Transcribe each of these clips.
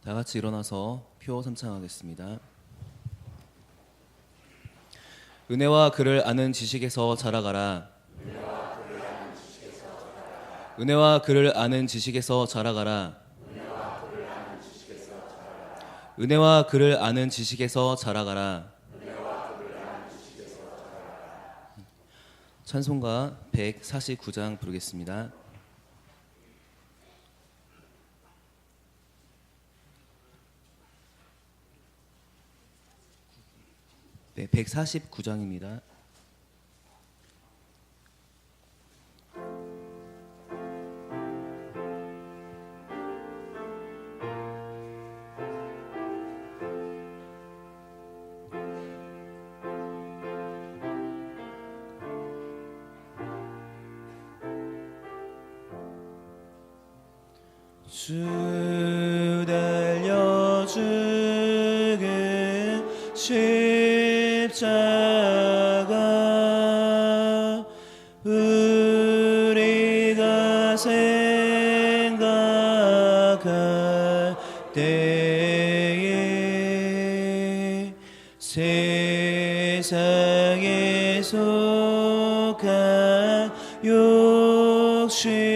다 같이 일어나서 표 삼창하겠습니다. 은혜와 그를 아는 지식에서 자라가라. 은혜와 그를 아는 지식에서 자라가라. 은혜와 그를 아는 지식에서 자라가라. 찬송가 149장 부르겠습니다. 네, 149장입니다. 주 달려주게 십자가 우리가 생각할 때에 세상에 속한 욕심을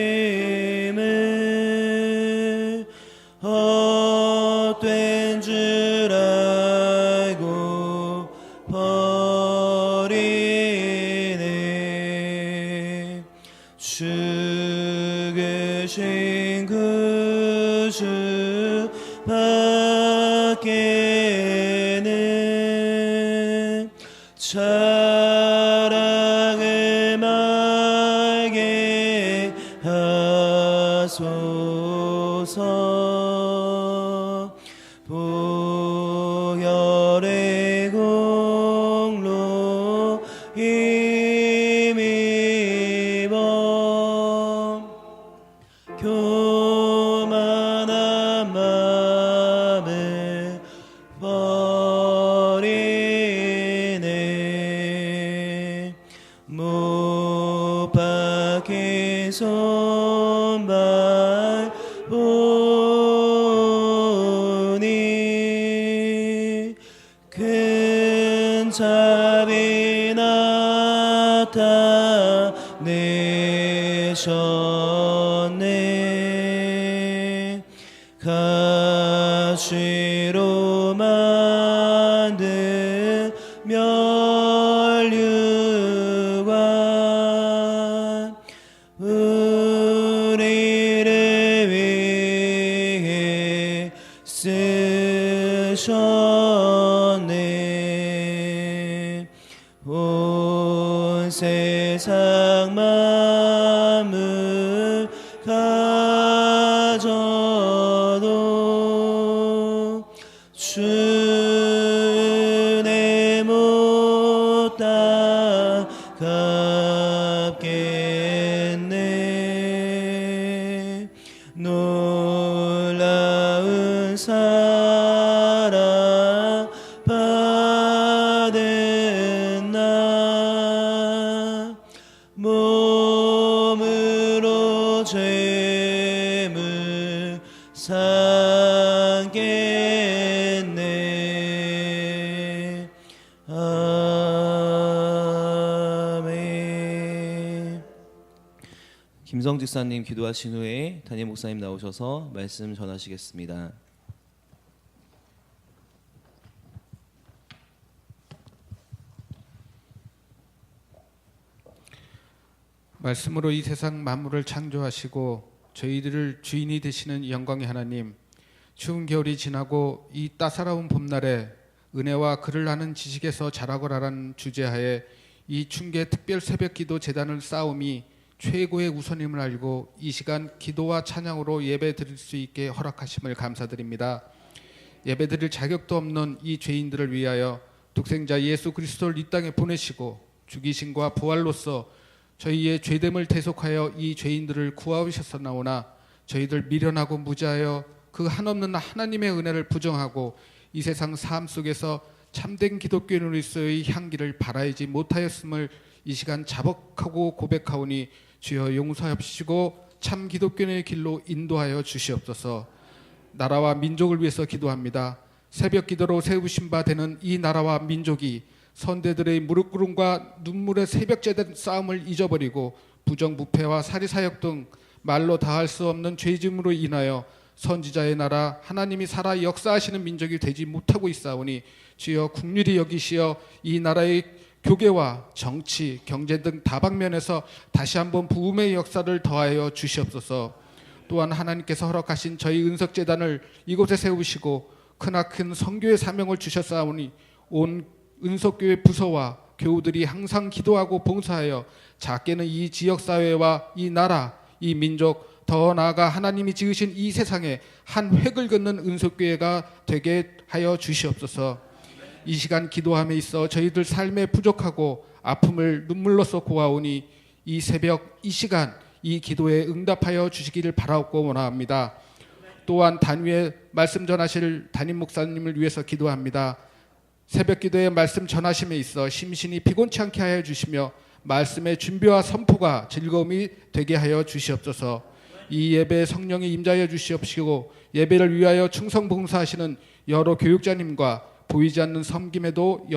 헛된 줄 알고 버리네. 죽으신 구주 밖에는 자랑을 말게 하소서. 보혈의 공로 힘입어 교만한 마음을 버리네. 못 박힌 손발 보니 큰 자비 나타내셨네. 가시로 만든 면류관 우리를 위해 쓰셨네. 온 세상 만물 가져도 주의 못 갚겠네. 놀라운 사랑 받은 나 몸으로 죄물 삼겠네. 아멘. 김성 집사님 기도하신 후에 담임 목사님 나오셔서 말씀 전하시겠습니다. 말씀으로 이 세상 만물을 창조하시고 저희들을 주인이 되시는 영광의 하나님, 추운 겨울이 지나고 이 따사로운 봄날에 은혜와 그를 아는 지식에서 자라거라라는 주제하에 이 춘계 특별 새벽기도 재단을 쌓음이 최고의 우선임을 알고 이 시간 기도와 찬양으로 예배 드릴 수 있게 허락하심을 감사드립니다. 예배 드릴 자격도 없는 이 죄인들을 위하여 독생자 예수 그리스도를 이 땅에 보내시고 죽이심과 부활로서 저희의 죄됨을 대속하여 이 죄인들을 구하셨사오나 저희들 미련하고 무지하여 그 한없는 하나님의 은혜를 부정하고 이 세상 삶 속에서 참된 기독교인으로서의 향기를 발하이지 못하였음을 이 시간 자복하고 고백하오니 주여 용서하옵시고 참 기독교인의 길로 인도하여 주시옵소서. 나라와 민족을 위해서 기도합니다. 새벽 기도로 세우신 바 되는 이 나라와 민족이 선대들의 무릎 꿇음과 눈물의 새벽제된 싸움을 잊어버리고 부정부패와 사리사욕 등 말로 다할 수 없는 죄짐으로 인하여 선지자의 나라 하나님이 살아 역사하시는 민족이 되지 못하고 있사오니 주여 국률이 여기시어 이 나라의 교계와 정치, 경제 등 다방면에서 다시 한번 부흥의 역사를 더하여 주시옵소서. 또한 하나님께서 허락하신 저희 은석재단을 이곳에 세우시고 크나큰 선교의 사명을 주셨사오니 온 은석교회 부서와 교우들이 항상 기도하고 봉사하여 작게는 이 지역사회와 이 나라, 이 민족, 더 나아가 하나님이 지으신 이 세상에 한 획을 긋는 은석교회가 되게 하여 주시옵소서. 이 시간 기도함에 있어 저희들 삶에 부족하고 아픔을 눈물로써 고아오니 이 새벽 이 시간 이 기도에 응답하여 주시기를 바라옵고 원합니다. 또한 단위에 말씀 전하실 담임 목사님을 위해서 기도합니다. 새벽 기도에 말씀 전하심에 있어 심신이 피곤치 않게 하여 주시며 말씀의 준비와 선포가 즐거움이 되게 하여 주시옵소서. 이 예배에 성령이 임자하여 주시옵시고 예배를 위하여 충성봉사하시는 여러 교육자님과 보이지 않는 섬김에도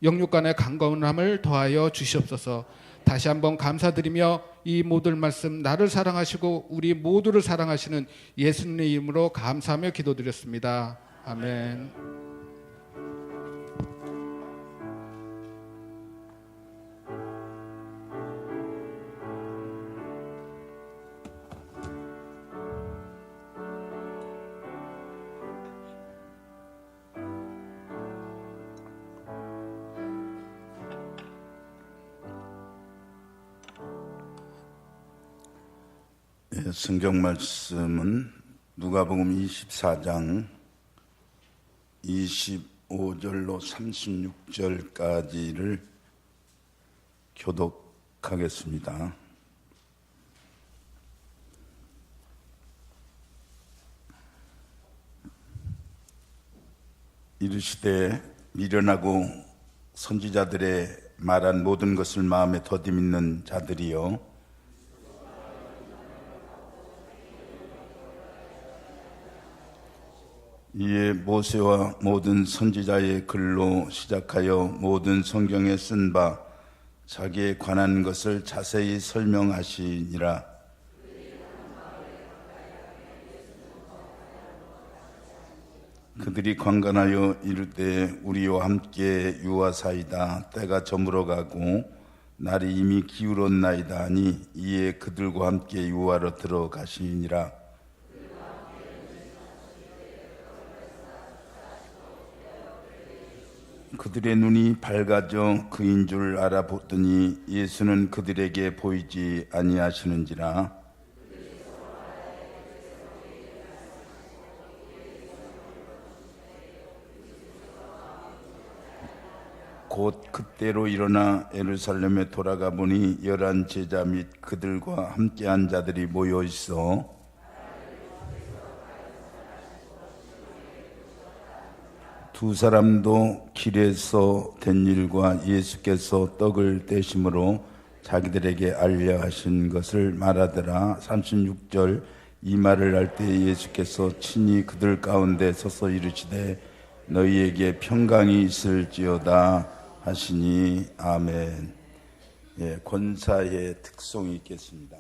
영육간의 강건함을 더하여 주시옵소서. 다시 한번 감사드리며 이 모든 말씀 나를 사랑하시고 우리 모두를 사랑하시는 예수님의 이름으로 감사하며 기도드렸습니다. 아멘. 성경 말씀은 누가복음 24장 25절로 36절까지를 교독하겠습니다. 이르시되 미련하고 선지자들의 말한 모든 것을 마음에 더듬는 자들이여, 이에 모세와 모든 선지자의 글로 시작하여 모든 성경에 쓴 바 자기에 관한 것을 자세히 설명하시니라. 그들이 관건하여 이르되 우리와 함께 유하사이다. 때가 저물어가고 날이 이미 기울었나이다 하니 이에 그들과 함께 유하로 들어가시니라. 그들의 눈이 밝아져 그인 줄 알아보더니 예수는 그들에게 보이지 아니하시는지라. 곧 그때로 일어나 예루살렘에 돌아가 보니 11 제자 및 그들과 함께한 자들이 모여 있어 두 사람도 길에서 된 일과 예수께서 떡을 떼심으로 자기들에게 알려 하신 것을 말하더라. 36절. 이 말을 할 때 예수께서 친히 그들 가운데 서서 이르시되 너희에게 평강이 있을지어다 하시니. 아멘. 예, 권사의 특성이 있겠습니다.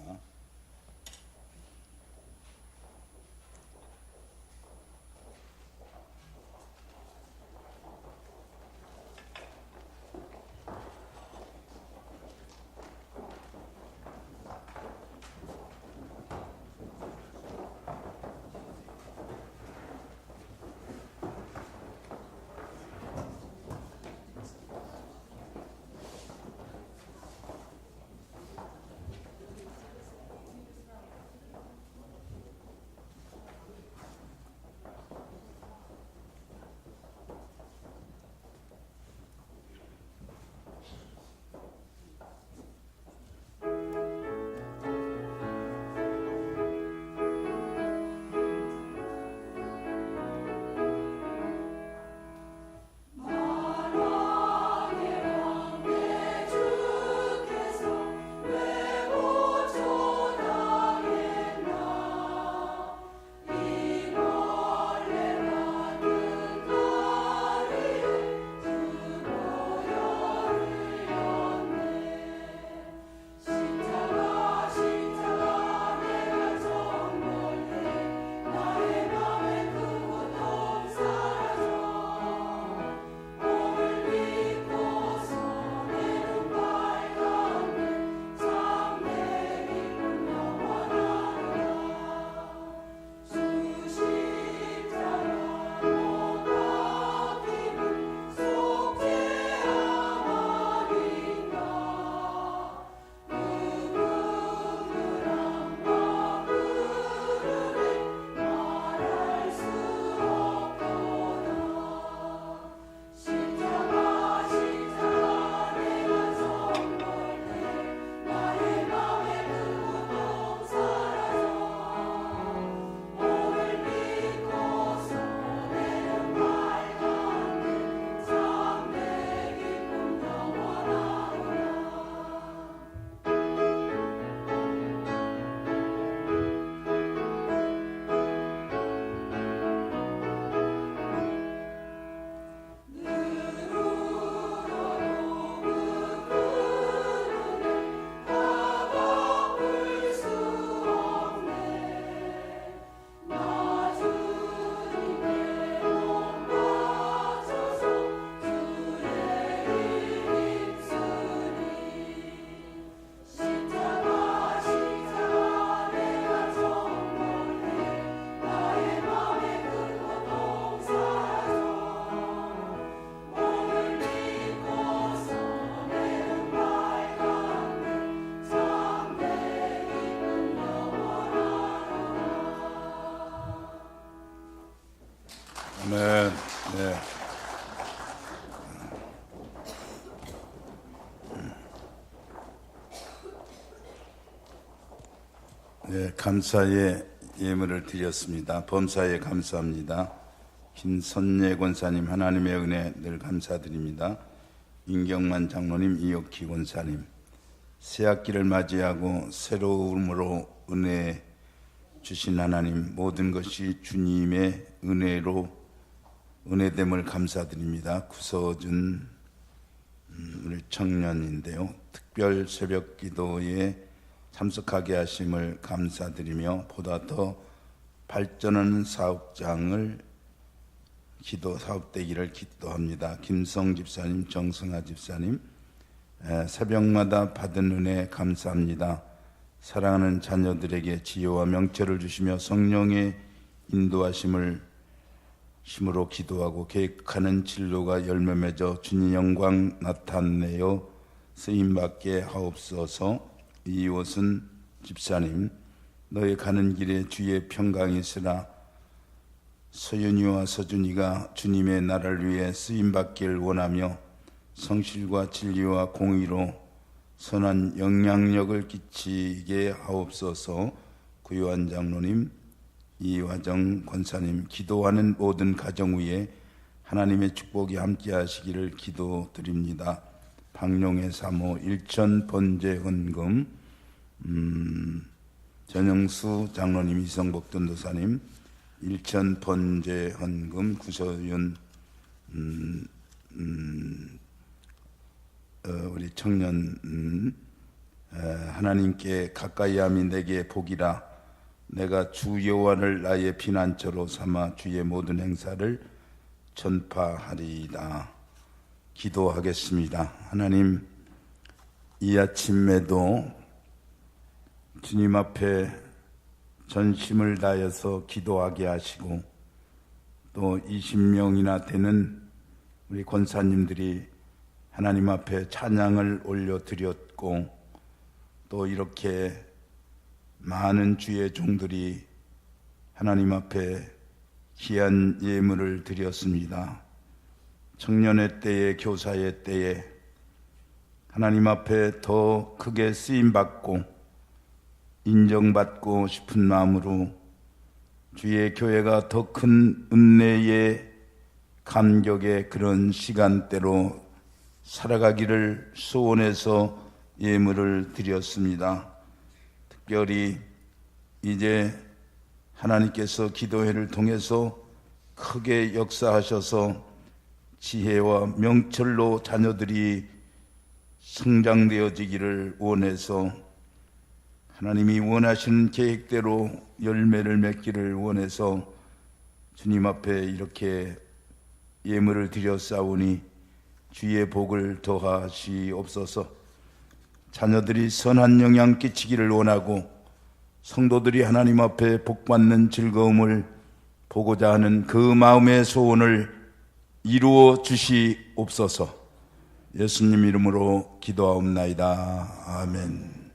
아멘. 네. 네, 감사의 예물을 드렸습니다. 범사에 감사합니다. 김선예 권사님, 하나님의 은혜 늘 감사드립니다. 임경만 장로님, 이옥희 권사님, 새학기를 맞이하고 새로움으로 은혜 주신 하나님, 모든 것이 주님의 은혜로 은혜됨을 감사드립니다. 구서준 우리 청년인데요, 특별 새벽 기도에 참석하게 하심을 감사드리며 보다 더 발전하는 사업장을 사업되기를 기도합니다. 김성 집사님, 정승아 집사님, 새벽마다 받은 은혜 감사합니다. 사랑하는 자녀들에게 지혜와 명철을 주시며 성령의 인도하심을 힘으로 기도하고 계획하는 진로가 열매 맺어 주님 영광 나타내어 쓰임받게 하옵소서. 이옷은 집사님, 너의 가는 길에 주의 평강이 있으나 서윤이와 서준이가 주님의 나라를 위해 쓰임받기를 원하며 성실과 진리와 공의로 선한 영향력을 끼치게 하옵소서. 구요한 장로님, 이화정 권사님, 기도하는 모든 가정 위에 하나님의 축복이 함께 하시기를 기도드립니다. 박용의 사모, 일천 번제 헌금, 전영수 장로님, 이성복 전도사님, 일천 번제 헌금, 구서윤 우리 청년, 하나님께 가까이함이 내게 복이라. 내가 주 여호와를 나의 피난처로 삼아 주의 모든 행사를 전파하리이다. 기도하겠습니다. 하나님, 이 아침에도 주님 앞에 전심을 다해서 기도하게 하시고 또 20명이나 되는 우리 권사님들이 하나님 앞에 찬양을 올려드렸고 또 이렇게 많은 주의 종들이 하나님 앞에 귀한 예물을 드렸습니다. 청년의 때에, 교사의 때에 하나님 앞에 더 크게 쓰임받고 인정받고 싶은 마음으로 주의 교회가 더 큰 은혜의 감격의 그런 시간대로 살아가기를 소원해서 예물을 드렸습니다. 특별히 이제 하나님께서 기도회를 통해서 크게 역사하셔서 지혜와 명철로 자녀들이 성장되어지기를 원해서 하나님이 원하시는 계획대로 열매를 맺기를 원해서 주님 앞에 이렇게 예물을 드렸사오니 주의 복을 더하시옵소서. 자녀들이 선한 영향 끼치기를 원하고 성도들이 하나님 앞에 복받는 즐거움을 보고자 하는 그 마음의 소원을 이루어 주시옵소서. 예수님 이름으로 기도하옵나이다. 아멘.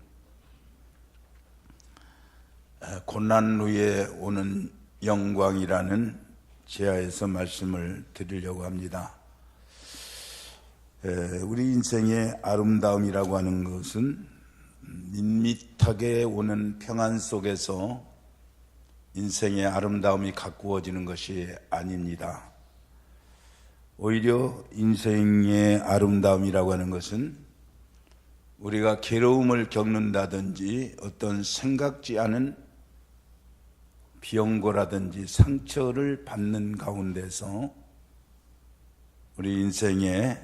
고난 후에 오는 영광이라는 제하에서 말씀을 드리려고 합니다. 우리 인생의 아름다움이라고 하는 것은 밋밋하게 오는 평안 속에서 인생의 아름다움이 가꾸어지는 것이 아닙니다. 오히려 인생의 아름다움이라고 하는 것은 우리가 괴로움을 겪는다든지 어떤 생각지 않은 병고라든지 상처를 받는 가운데서 우리 인생에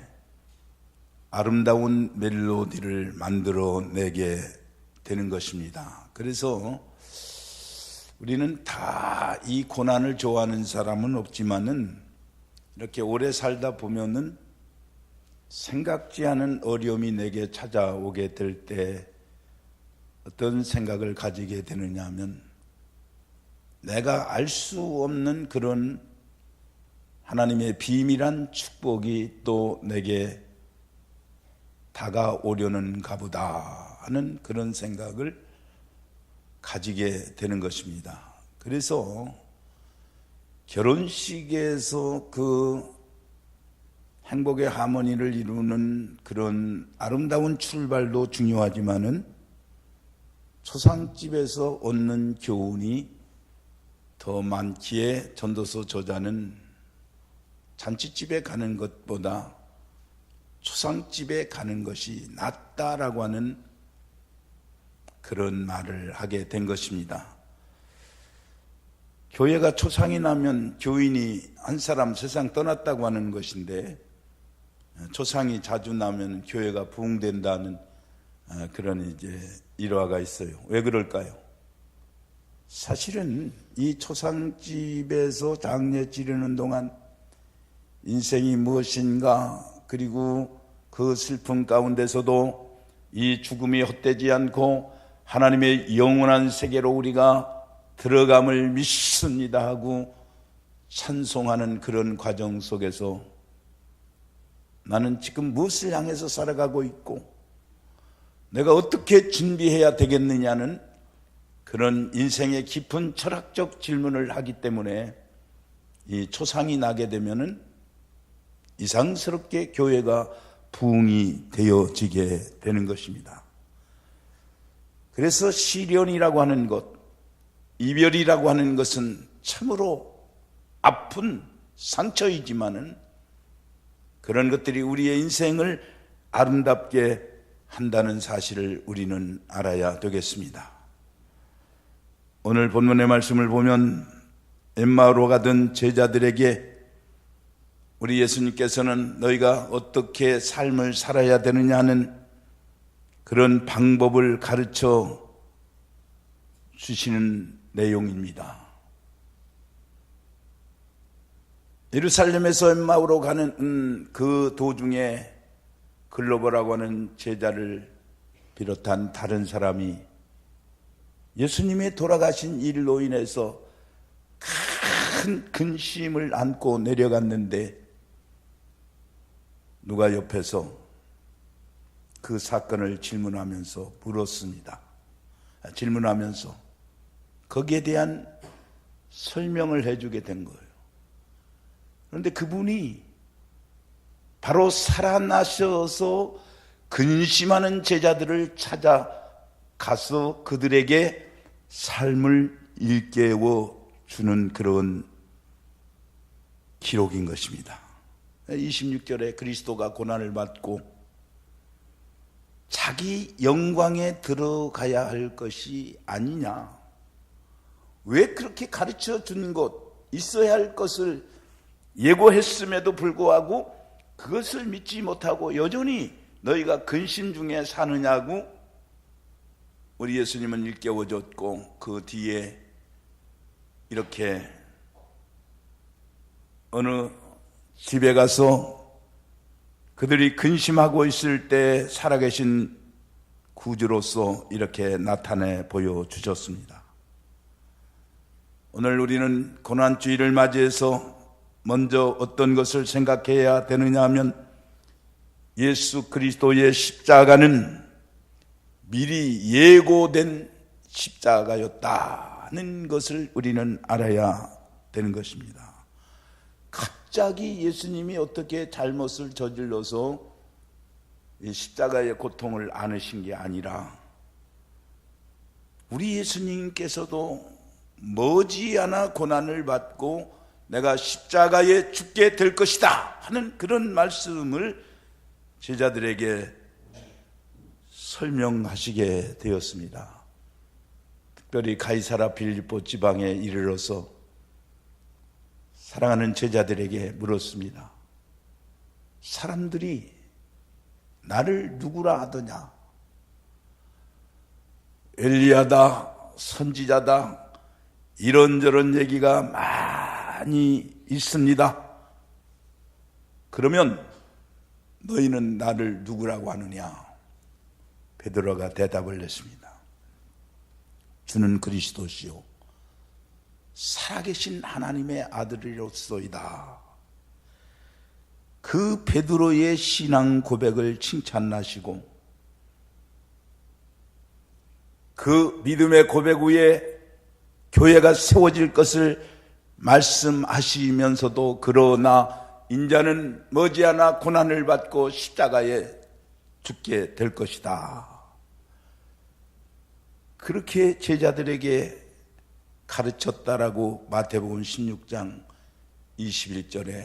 아름다운 멜로디를 만들어내게 되는 것입니다. 그래서 우리는 다 이 고난을 좋아하는 사람은 없지만은 이렇게 오래 살다 보면은 생각지 않은 어려움이 내게 찾아오게 될 때 어떤 생각을 가지게 되느냐 하면 내가 알 수 없는 그런 하나님의 비밀한 축복이 또 내게 다가오려는가 보다 하는 그런 생각을 가지게 되는 것입니다. 그래서 결혼식에서 그 행복의 하모니를 이루는 그런 아름다운 출발도 중요하지만은 초상집에서 얻는 교훈이 더 많기에 전도서 저자는 잔치집에 가는 것보다 초상집에 가는 것이 낫다라고 하는 그런 말을 하게 된 것입니다. 교회가 초상이 나면 교인이 한 사람 세상 떠났다고 하는 것인데, 초상이 자주 나면 교회가 부흥된다는 그런 이제 일화가 있어요. 왜 그럴까요? 사실은 이 초상집에서 장례 치르는 동안 인생이 무엇인가, 그리고 그 슬픔 가운데서도 이 죽음이 헛되지 않고 하나님의 영원한 세계로 우리가 들어감을 믿습니다 하고 찬송하는 그런 과정 속에서 나는 지금 무엇을 향해서 살아가고 있고 내가 어떻게 준비해야 되겠느냐는 그런 인생의 깊은 철학적 질문을 하기 때문에 이 초상이 나게 되면은 이상스럽게 교회가 부흥이 되어지게 되는 것입니다. 그래서 시련이라고 하는 것, 이별이라고 하는 것은 참으로 아픈 상처이지만은 그런 것들이 우리의 인생을 아름답게 한다는 사실을 우리는 알아야 되겠습니다. 오늘 본문의 말씀을 보면 엠마오로 가던 제자들에게 우리 예수님께서는 너희가 어떻게 삶을 살아야 되느냐 하는 그런 방법을 가르쳐 주시는 내용입니다. 예루살렘에서 엠마오로 가는 그 도중에 글로버라고 하는 제자를 비롯한 다른 사람이 예수님의 돌아가신 일로 인해서 큰 근심을 안고 내려갔는데 누가 옆에서 그 사건을 질문하면서 물었습니다. 질문하면서 거기에 대한 설명을 해주게 된 거예요. 그런데 그분이 바로 살아나셔서 근심하는 제자들을 찾아가서 그들에게 삶을 일깨워 주는 그런 기록인 것입니다. 26절에 그리스도가 고난을 받고 자기 영광에 들어가야 할 것이 아니냐, 왜 그렇게 가르쳐 준 것, 있어야 할 것을 예고했음에도 불구하고 그것을 믿지 못하고 여전히 너희가 근심 중에 사느냐고 우리 예수님은 일깨워줬고, 그 뒤에 이렇게 어느 집에 가서 그들이 근심하고 있을 때 살아계신 구주로서 이렇게 나타내 보여주셨습니다. 오늘 우리는 고난주일을 맞이해서 먼저 어떤 것을 생각해야 되느냐 하면 예수 그리스도의 십자가는 미리 예고된 십자가였다는 것을 우리는 알아야 되는 것입니다. 갑자기 예수님이 어떻게 잘못을 저질러서 이 십자가의 고통을 안으신 게 아니라 우리 예수님께서도 머지않아 고난을 받고 내가 십자가에 죽게 될 것이다 하는 그런 말씀을 제자들에게 설명하시게 되었습니다. 특별히 가이사라 빌립보 지방에 이르러서 사랑하는 제자들에게 물었습니다. 사람들이 나를 누구라 하더냐? 엘리야다, 선지자다, 이런저런 얘기가 많이 있습니다. 그러면 너희는 나를 누구라고 하느냐? 베드로가 대답을 했습니다. 주는 그리스도시요 살아계신 하나님의 아들이로소이다. 그 베드로의 신앙 고백을 칭찬하시고 그 믿음의 고백 위에 교회가 세워질 것을 말씀하시면서도 그러나 인자는 머지않아 고난을 받고 십자가에 죽게 될 것이다. 그렇게 제자들에게 가르쳤다라고 마태복음 16장 21절에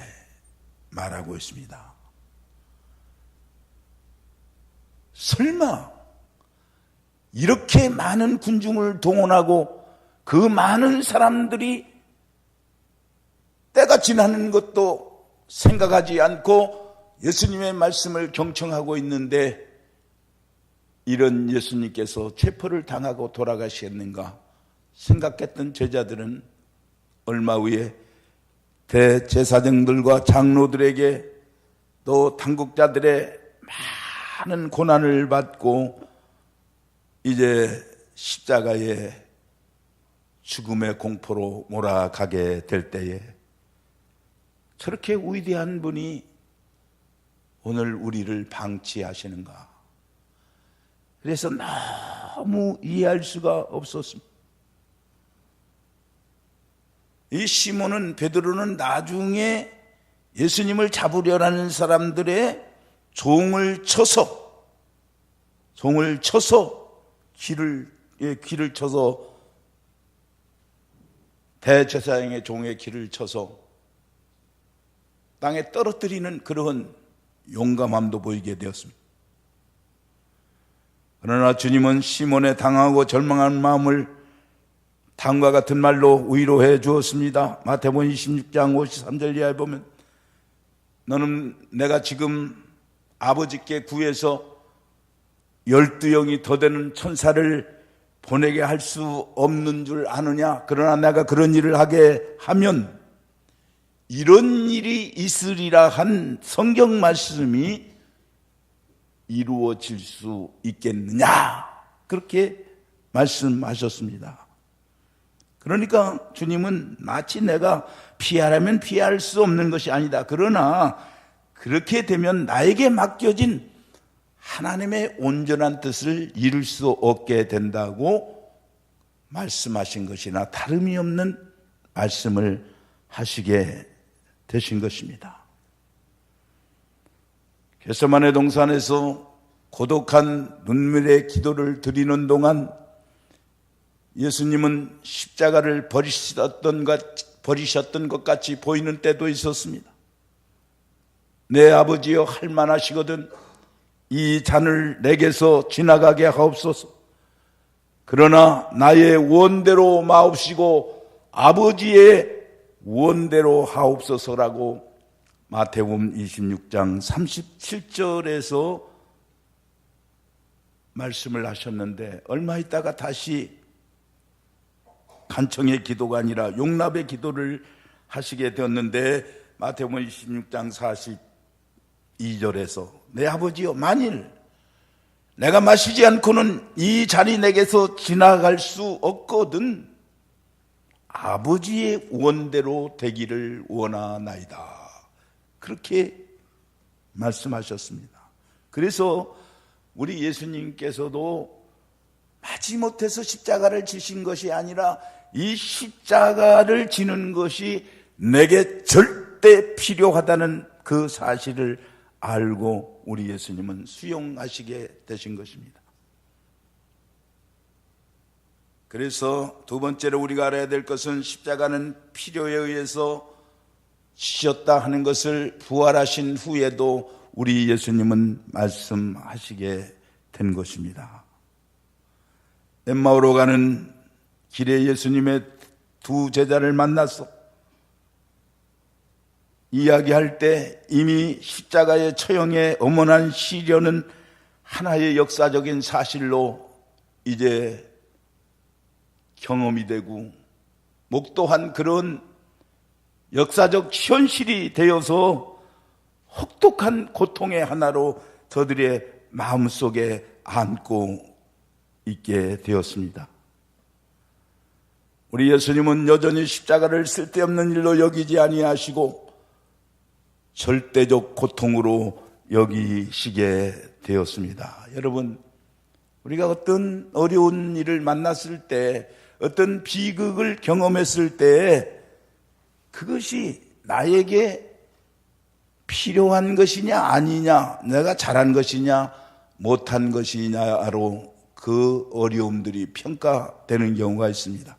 말하고 있습니다. 설마 이렇게 많은 군중을 동원하고 그 많은 사람들이 때가 지나는 것도 생각하지 않고 예수님의 말씀을 경청하고 있는데 이런 예수님께서 체포를 당하고 돌아가시겠는가 생각했던 제자들은 얼마 후에 대제사장들과 장로들에게 또 당국자들의 많은 고난을 받고 이제 십자가에 죽음의 공포로 몰아가게 될 때에 저렇게 위대한 분이 오늘 우리를 방치하시는가. 그래서 너무 이해할 수가 없었습니다. 이 시몬은 베드로는 나중에 예수님을 잡으려는 사람들의 종을 쳐서 귀를 쳐서 대제사장의 종의 귀를 쳐서 땅에 떨어뜨리는 그러한 용감함도 보이게 되었습니다. 그러나 주님은 시몬의 당하고 절망한 마음을 다음과 같은 말로 위로해 주었습니다. 마태복음 26장 53절 이하에 보면 너는 내가 지금 아버지께 구해서 12영이 더 되는 천사를 보내게 할 수 없는 줄 아느냐? 그러나 내가 그런 일을 하게 하면 이런 일이 있으리라 한 성경 말씀이 이루어질 수 있겠느냐? 그렇게 말씀하셨습니다. 그러니까 주님은 마치 내가 피하라면 피할 수 없는 것이 아니다. 그러나 그렇게 되면 나에게 맡겨진 하나님의 온전한 뜻을 이룰 수 없게 된다고 말씀하신 것이나 다름이 없는 말씀을 하시게 되신 것입니다. 겟세마네 동산에서 고독한 눈물의 기도를 드리는 동안 예수님은 십자가를 버리셨던 것 같이 보이는 때도 있었습니다. 내 아버지여 할 만하시거든 이 잔을 내게서 지나가게 하옵소서. 그러나 나의 원대로 마옵시고 아버지의 원대로 하옵소서라고 마태복음 26장 37절에서 말씀을 하셨는데 얼마 있다가 다시 간청의 기도가 아니라 용납의 기도를 하시게 되었는데 마태복음 26장 42절에서 내 아버지여 만일 내가 마시지 않고는 이 잔이 내게서 지나갈 수 없거든 아버지의 원대로 되기를 원하나이다. 그렇게 말씀하셨습니다. 그래서 우리 예수님께서도 마지못해서 십자가를 지신 것이 아니라 이 십자가를 지는 것이 내게 절대 필요하다는 그 사실을 알고 우리 예수님은 수용하시게 되신 것입니다. 그래서 두 번째로 우리가 알아야 될 것은 십자가는 필요에 의해서 지셨다 하는 것을 부활하신 후에도 우리 예수님은 말씀하시게 된 것입니다. 엠마오로 가는 길에 예수님의 두 제자를 만나서 이야기할 때 이미 십자가의 처형에 엄연한 시련은 하나의 역사적인 사실로 이제 경험이 되고 목도한 그런 역사적 현실이 되어서 혹독한 고통의 하나로 저들의 마음속에 안고 있게 되었습니다. 우리 예수님은 여전히 십자가를 쓸데없는 일로 여기지 아니하시고 절대적 고통으로 여기시게 되었습니다. 여러분, 우리가 어떤 어려운 일을 만났을 때, 어떤 비극을 경험했을 때 그것이 나에게 필요한 것이냐 아니냐, 내가 잘한 것이냐 못한 것이냐로 그 어려움들이 평가되는 경우가 있습니다.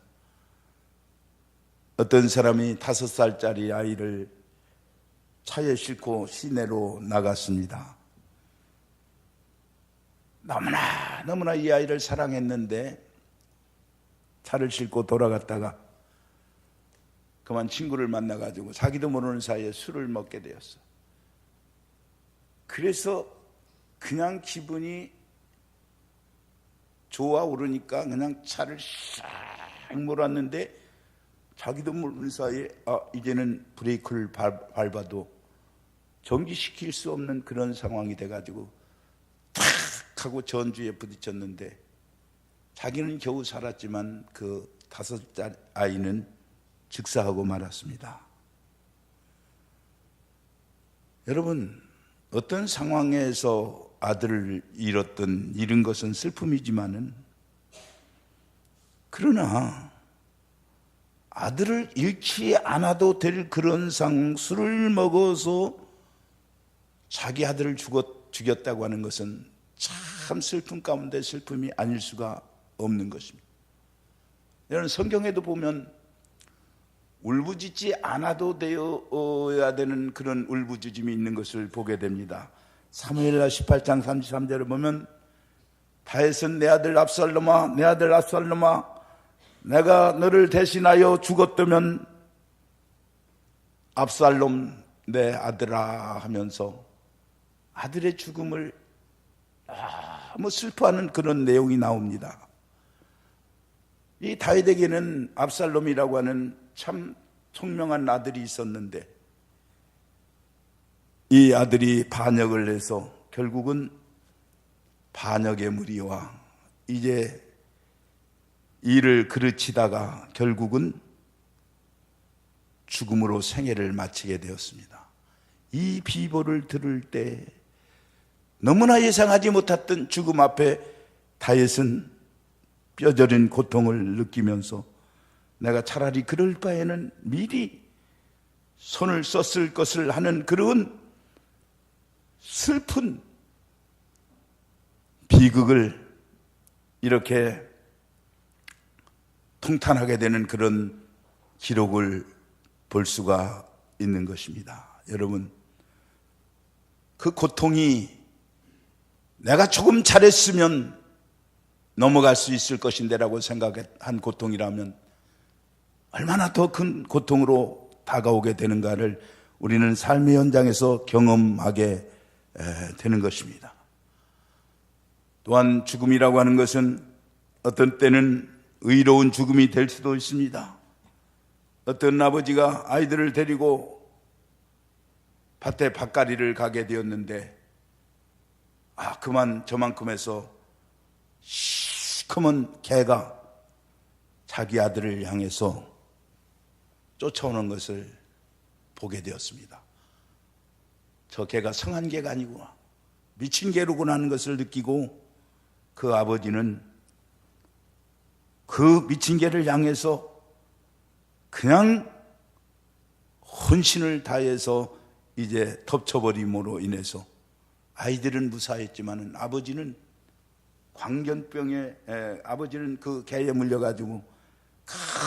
어떤 사람이 5살짜리 아이를 차에 싣고 시내로 나갔습니다. 너무나 이 아이를 사랑했는데 차를 싣고 돌아갔다가 그만 친구를 만나가지고 자기도 모르는 사이에 술을 먹게 되었어. 그래서 그냥 기분이 좋아 오르니까 그냥 차를 싹 몰았는데 자기도 모르는 사이에 이제는 브레이크를 밟아도 정지시킬 수 없는 그런 상황이 돼가지고 탁 하고 전주에 부딪혔는데 자기는 겨우 살았지만 그 5살 아이는 즉사하고 말았습니다. 여러분, 어떤 상황에서 아들을 잃은 것은 슬픔이지만은, 그러나 아들을 잃지 않아도 될 그런 상황, 술을 먹어서 자기 아들을 죽였다고 하는 것은 참 슬픔 가운데 슬픔이 아닐 수가 없는 것입니다. 여러분, 성경에도 보면 울부짖지 않아도 되어야 되는 그런 울부짖음이 있는 것을 보게 됩니다. 사무엘하 18장 33절을 보면 다윗은 내 아들 압살롬아, 내 아들 압살롬아, 내가 너를 대신하여 죽었다면 압살롬 내 아들아 하면서 아들의 죽음을 너무 슬퍼하는 그런 내용이 나옵니다. 이 다윗에게는 압살롬이라고 하는 참 총명한 아들이 있었는데 이 아들이 반역을 해서 결국은 반역의 무리와 이제 이를 그르치다가 결국은 죽음으로 생애를 마치게 되었습니다. 이 비보를 들을 때 너무나 예상하지 못했던 죽음 앞에 다윗은 뼈저린 고통을 느끼면서 내가 차라리 그럴 바에는 미리 손을 썼을 것을 하는 그런 슬픈 비극을 이렇게 통탄하게 되는 그런 기록을 볼 수가 있는 것입니다. 여러분, 그 고통이 내가 조금 잘했으면 넘어갈 수 있을 것인데라고 생각한 고통이라면 얼마나 더 큰 고통으로 다가오게 되는가를 우리는 삶의 현장에서 경험하게 되는 것입니다. 또한 죽음이라고 하는 것은 어떤 때는 의로운 죽음이 될 수도 있습니다. 어떤 아버지가 아이들을 데리고 밭에 밭갈이를 가게 되었는데 그만 저만큼에서 시커먼 개가 자기 아들을 향해서 쫓아오는 것을 보게 되었습니다. 저 개가 성한 개가 아니고 미친 개로구나 하는 것을 느끼고 그 아버지는 그 미친 개를 향해서 그냥 혼신을 다해서 이제 덮쳐버림으로 인해서 아이들은 무사했지만 아버지는 아버지는 그 개에 물려가지고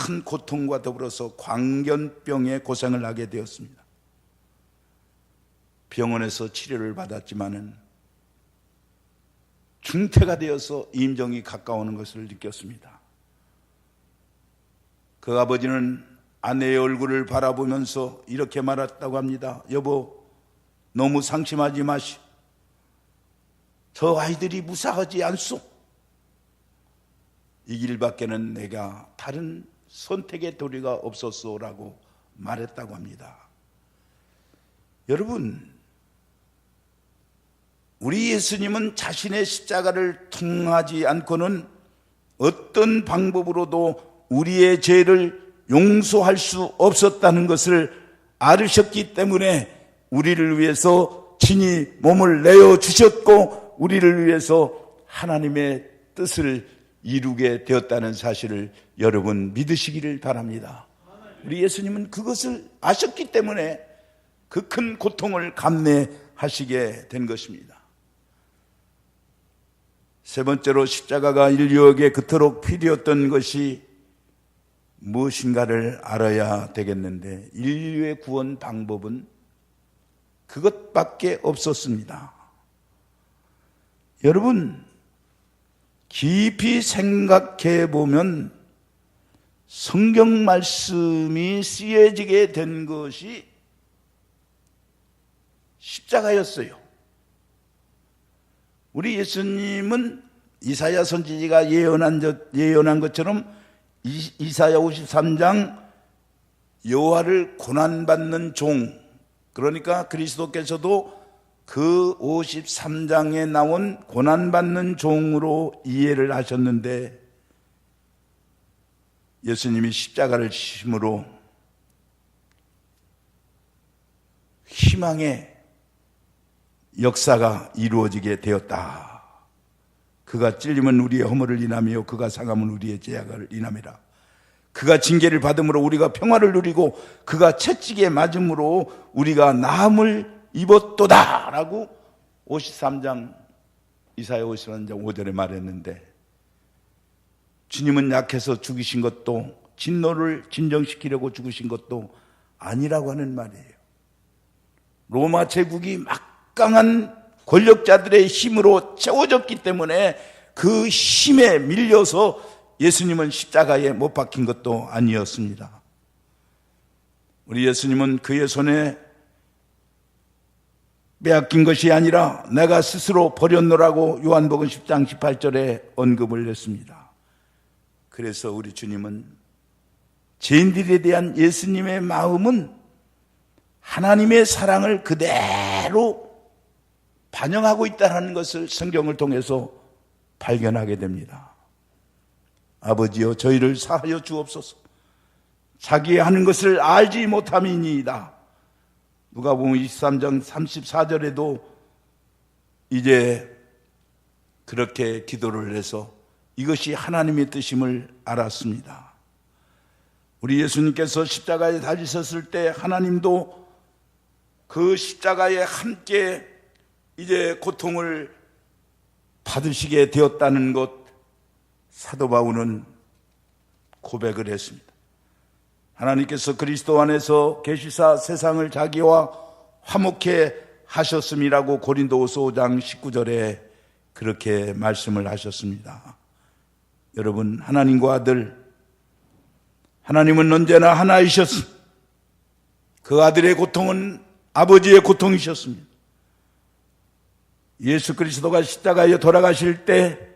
큰 고통과 더불어서 광견병에 고생을 하게 되었습니다. 병원에서 치료를 받았지만은 중태가 되어서 임종이 가까우는 것을 느꼈습니다. 그 아버지는 아내의 얼굴을 바라보면서 이렇게 말했다고 합니다. 여보, 너무 상심하지 마시오. 저 아이들이 무사하지 않소. 이 길밖에는 내가 다른 선택의 도리가 없었소라고 말했다고 합니다. 여러분, 우리 예수님은 자신의 십자가를 통하지 않고는 어떤 방법으로도 우리의 죄를 용서할 수 없었다는 것을 알으셨기 때문에 우리를 위해서 친히 몸을 내어주셨고 우리를 위해서 하나님의 뜻을 이루게 되었다는 사실을 여러분 믿으시기를 바랍니다. 우리 예수님은 그것을 아셨기 때문에 그 큰 고통을 감내하시게 된 것입니다. 세 번째로 십자가가 인류에게 그토록 필요했던 것이 무엇인가를 알아야 되겠는데, 인류의 구원 방법은 그것밖에 없었습니다. 여러분, 깊이 생각해 보면 성경 말씀이 쓰여지게 된 것이 십자가였어요. 우리 예수님은 이사야 선지자가 예언한 것처럼 이사야 53장 여호와를 고난받는 종, 그러니까 그리스도께서도 그 53장에 나온 고난받는 종으로 이해를 하셨는데, 예수님이 십자가를 지심으로 희망의 역사가 이루어지게 되었다. 그가 찔림은 우리의 허물을 인하며 그가 상함은 우리의 죄악을 인함이라. 그가 징계를 받음으로 우리가 평화를 누리고 그가 채찍에 맞음으로 우리가 나음을 입었도다 라고 53장 이사야 53장 5절에 말했는데, 주님은 약해서 죽이신 것도 진노를 진정시키려고 죽으신 것도 아니라고 하는 말이에요. 로마 제국이 막강한 권력자들의 힘으로 채워졌기 때문에 그 힘에 밀려서 예수님은 십자가에 못 박힌 것도 아니었습니다. 우리 예수님은 그의 손에 빼앗긴 것이 아니라 내가 스스로 버렸노라고 요한복음 10장 18절에 언급을 했습니다. 그래서 우리 주님은 죄인들에 대한 예수님의 마음은 하나님의 사랑을 그대로 반영하고 있다는 것을 성경을 통해서 발견하게 됩니다. 아버지여, 저희를 사하여 주옵소서. 자기의 하는 것을 알지 못함이니이다. 누가복음 23장 34절에도 이제 그렇게 기도를 해서 이것이 하나님의 뜻임을 알았습니다. 우리 예수님께서 십자가에 달리셨을 때 하나님도 그 십자가에 함께 이제 고통을 받으시게 되었다는 것, 사도 바울은 고백을 했습니다. 하나님께서 그리스도 안에서 계시사 세상을 자기와 화목해 하셨음이라고 고린도후서 5장 19절에 그렇게 말씀을 하셨습니다. 여러분, 하나님과 아들, 하나님은 언제나 하나이셨습니다. 그 아들의 고통은 아버지의 고통이셨습니다. 예수 그리스도가 십자가에 돌아가실 때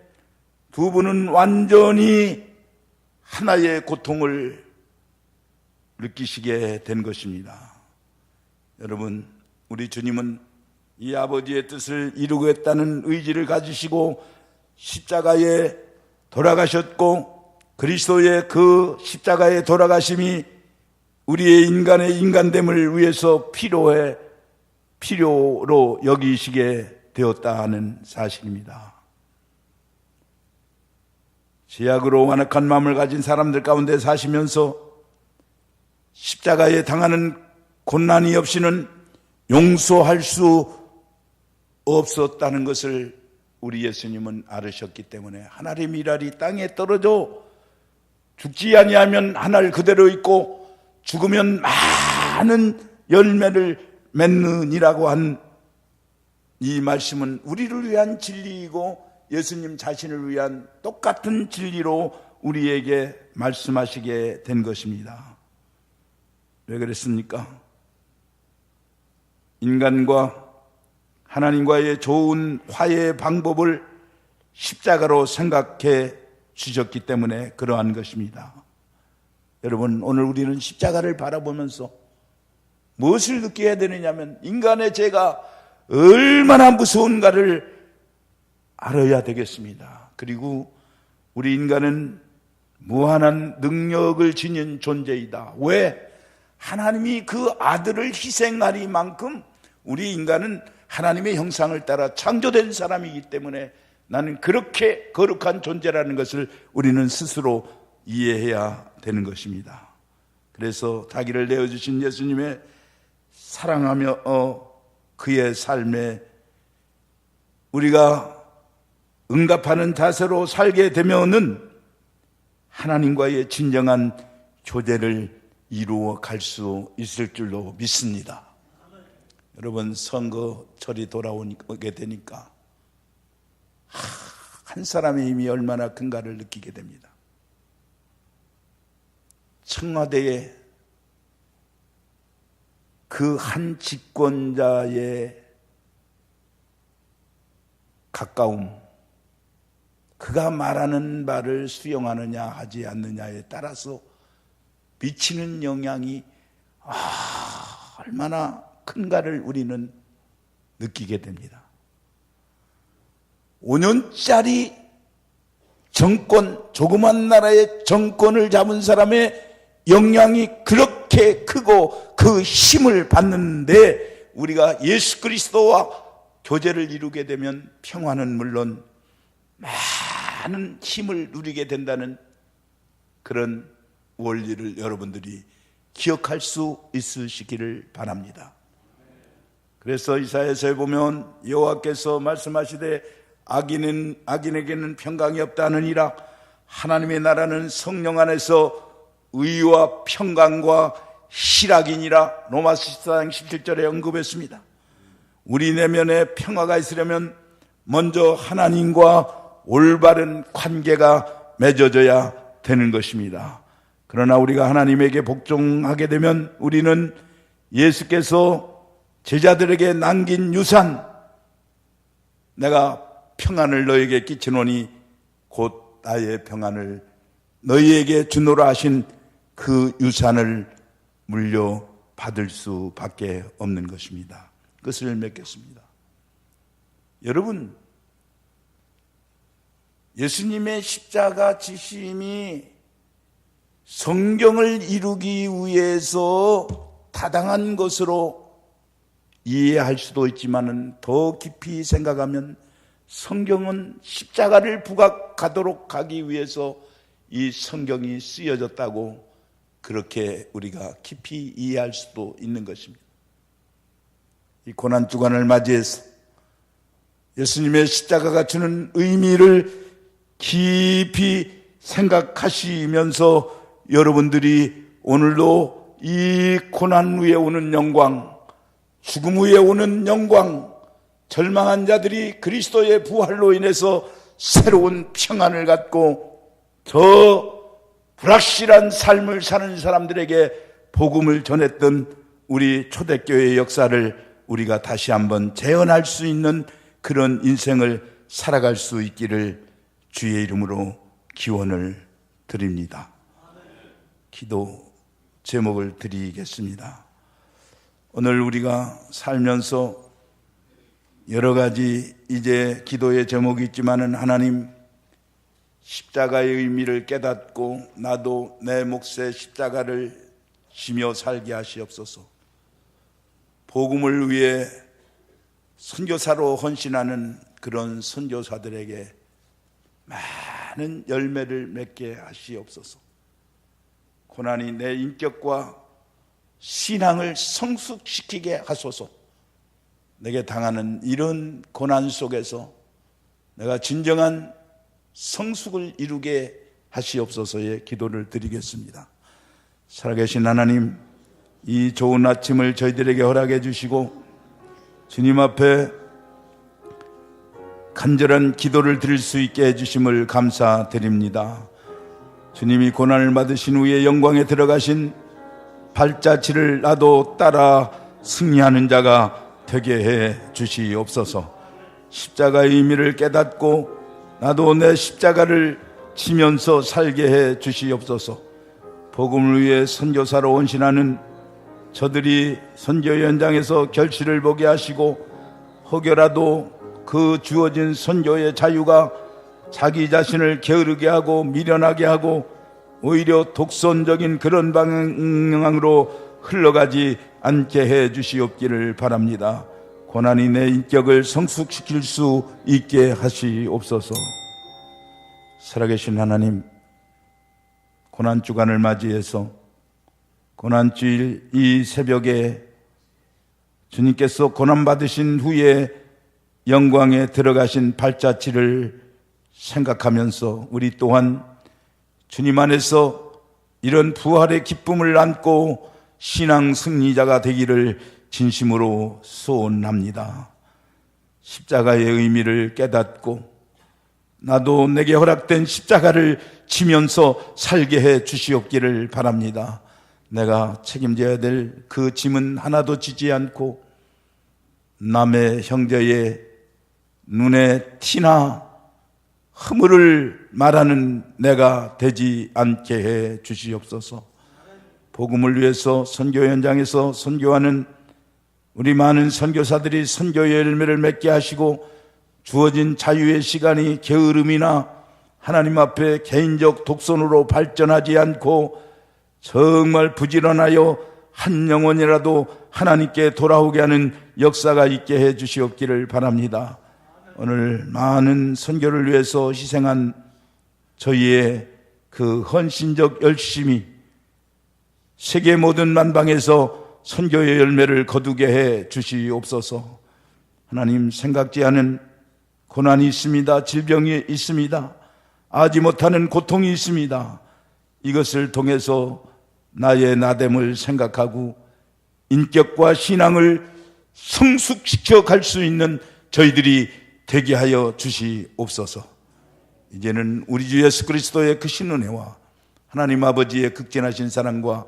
두 분은 완전히 하나의 고통을 느끼시게 된 것입니다. 여러분, 우리 주님은 이 아버지의 뜻을 이루겠다는 의지를 가지시고 십자가에 돌아가셨고, 그리스도의 그 십자가의 돌아가심이 우리의 인간의 인간됨을 위해서 필요로 여기시게 되었다 하는 사실입니다. 죄악으로 완악한 마음을 가진 사람들 가운데 사시면서 십자가에 당하는 고난이 없이는 용서할 수 없었다는 것을 우리 예수님은 알으셨기 때문에 하늘의 미랄이 땅에 떨어져 죽지 아니하면 하늘 그대로 있고 죽으면 많은 열매를 맺느니라고 한 이 말씀은 우리를 위한 진리이고 예수님 자신을 위한 똑같은 진리로 우리에게 말씀하시게 된 것입니다. 왜 그랬습니까? 인간과 하나님과의 좋은 화해의 방법을 십자가로 생각해 주셨기 때문에 그러한 것입니다. 여러분, 오늘 우리는 십자가를 바라보면서 무엇을 느껴야 되느냐면 인간의 죄가 얼마나 무서운가를 알아야 되겠습니다. 그리고 우리 인간은 무한한 능력을 지닌 존재이다. 왜? 하나님이 그 아들을 희생하리만큼 우리 인간은 하나님의 형상을 따라 창조된 사람이기 때문에 나는 그렇게 거룩한 존재라는 것을 우리는 스스로 이해해야 되는 것입니다. 그래서 자기를 내어주신 예수님의 사랑하며 그의 삶에 우리가 응답하는 자세로 살게 되면은 하나님과의 진정한 교제를 이루어 갈 수 있을 줄로 믿습니다. 여러분, 선거철이 돌아오게 되니까 한 사람의 힘이 얼마나 큰가를 느끼게 됩니다. 청와대에 그 한 집권자의 가까움, 그가 말하는 바를 수용하느냐 하지 않느냐에 따라서 미치는 영향이 얼마나 큰가를 우리는 느끼게 됩니다. 5년짜리 정권, 조그만 나라의 정권을 잡은 사람의 영향이 그렇게 크고 그 힘을 받는데 우리가 예수 그리스도와 교제를 이루게 되면 평화는 물론 많은 힘을 누리게 된다는 그런 원리를 여러분들이 기억할 수 있으시기를 바랍니다. 그래서 이사야서에 보면 여호와께서 말씀하시되 악인에게는 평강이 없다느니라. 하나님의 나라는 성령 안에서 의와 평강과 희락이니라. 로마서 14장 17절에 언급했습니다. 우리 내면에 평화가 있으려면 먼저 하나님과 올바른 관계가 맺어져야 되는 것입니다. 그러나 우리가 하나님에게 복종하게 되면 우리는 예수께서 제자들에게 남긴 유산, 내가 평안을 너에게 끼치노니 곧 나의 평안을 너희에게 주노라 하신 그 유산을 물려받을 수밖에 없는 것입니다. 그것을 맺겠습니다. 여러분, 예수님의 십자가 지심이 성경을 이루기 위해서 타당한 것으로 이해할 수도 있지만 더 깊이 생각하면 성경은 십자가를 부각하도록 하기 위해서 이 성경이 쓰여졌다고 그렇게 우리가 깊이 이해할 수도 있는 것입니다. 이 고난주간을 맞이해서 예수님의 십자가가 주는 의미를 깊이 생각하시면서 여러분들이 오늘도 이 고난 후에 오는 영광, 죽음 후에 오는 영광, 절망한 자들이 그리스도의 부활로 인해서 새로운 평안을 갖고 더 불확실한 삶을 사는 사람들에게 복음을 전했던 우리 초대교회의 역사를 우리가 다시 한번 재현할 수 있는 그런 인생을 살아갈 수 있기를 주의 이름으로 기원을 드립니다. 기도 제목을 드리겠습니다. 오늘 우리가 살면서 여러 가지 이제 기도의 제목이 있지만은 하나님, 십자가의 의미를 깨닫고 나도 내 몫의 십자가를 지며 살게 하시옵소서. 복음을 위해 선교사로 헌신하는 그런 선교사들에게 많은 열매를 맺게 하시옵소서. 고난이 내 인격과 신앙을 성숙시키게 하소서. 내게 당하는 이런 고난 속에서 내가 진정한 성숙을 이루게 하시옵소서의 기도를 드리겠습니다. 살아계신 하나님, 이 좋은 아침을 저희들에게 허락해 주시고 주님 앞에 간절한 기도를 드릴 수 있게 해주심을 감사드립니다. 주님이 고난을 받으신 후에 영광에 들어가신 발자취를 나도 따라 승리하는 자가 되게 해 주시옵소서. 십자가의 의미를 깨닫고 나도 내 십자가를 지면서 살게 해 주시옵소서. 복음을 위해 선교사로 헌신하는 저들이 선교 현장에서 결실을 보게 하시고 혹여라도 그 주어진 선교의 자유가 자기 자신을 게으르게 하고 미련하게 하고 오히려 독선적인 그런 방향으로 흘러가지 않게 해 주시옵기를 바랍니다. 고난이 내 인격을 성숙시킬 수 있게 하시옵소서. 살아계신 하나님, 고난주간을 맞이해서 고난주일 이 새벽에 주님께서 고난받으신 후에 영광에 들어가신 발자취를 생각하면서 우리 또한 주님 안에서 이런 부활의 기쁨을 안고 신앙 승리자가 되기를 진심으로 소원합니다. 십자가의 의미를 깨닫고 나도 내게 허락된 십자가를 지면서 살게 해 주시옵기를 바랍니다. 내가 책임져야 될 그 짐은 하나도 지지 않고 남의 형제의 눈에 티나 허물을 말하는 내가 되지 않게 해 주시옵소서. 복음을 위해서 선교 현장에서 선교하는 우리 많은 선교사들이 선교의 열매를 맺게 하시고 주어진 자유의 시간이 게으름이나 하나님 앞에 개인적 독선으로 발전하지 않고 정말 부지런하여 한 영혼이라도 하나님께 돌아오게 하는 역사가 있게 해 주시옵기를 바랍니다. 오늘 많은 선교를 위해서 희생한 저희의 그 헌신적 열심이 세계 모든 만방에서 선교의 열매를 거두게 해 주시옵소서. 하나님, 생각지 않은 고난이 있습니다. 질병이 있습니다. 아지 못하는 고통이 있습니다. 이것을 통해서 나의 나됨을 생각하고 인격과 신앙을 성숙시켜 갈 수 있는 저희들이 되게 하여 주시옵소서. 이제는 우리 주 예수 그리스도의 크신 은혜와 하나님 아버지의 극진하신 사랑과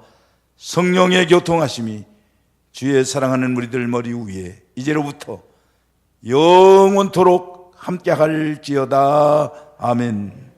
성령의 교통하심이 주의 사랑하는 우리들 머리 위에 이제로부터 영원토록 함께 할지어다. 아멘.